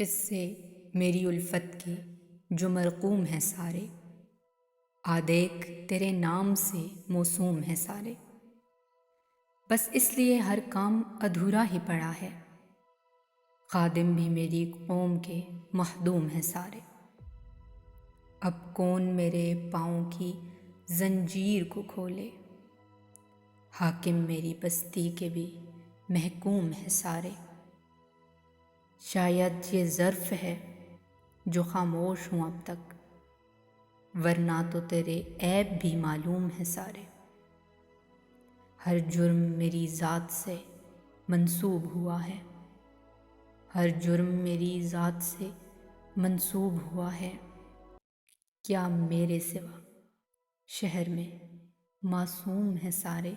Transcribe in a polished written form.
قصے میری الفت کے جو مرقوم ہیں سارے، دیکھ تیرے نام سے موسوم ہیں سارے۔ بس اس لیے ہر کام ادھورا ہی پڑا ہے، خادم بھی میری قوم کے مخدوم ہیں سارے۔ اب کون میرے پاؤں کی زنجیر کو کھولے، حاکم میری بستی کے بھی محکوم ہیں سارے۔ شاید یہ ظرف ہے جو خاموش ہوں اب تک، ورنہ تو تیرے عیب بھی معلوم ہیں سارے۔ ہر جرم میری ذات سے منسوب ہوا ہے، ہر جرم میری ذات سے منسوب ہوا ہے۔ کیا میرے سوا شہر میں معصوم ہیں سارے؟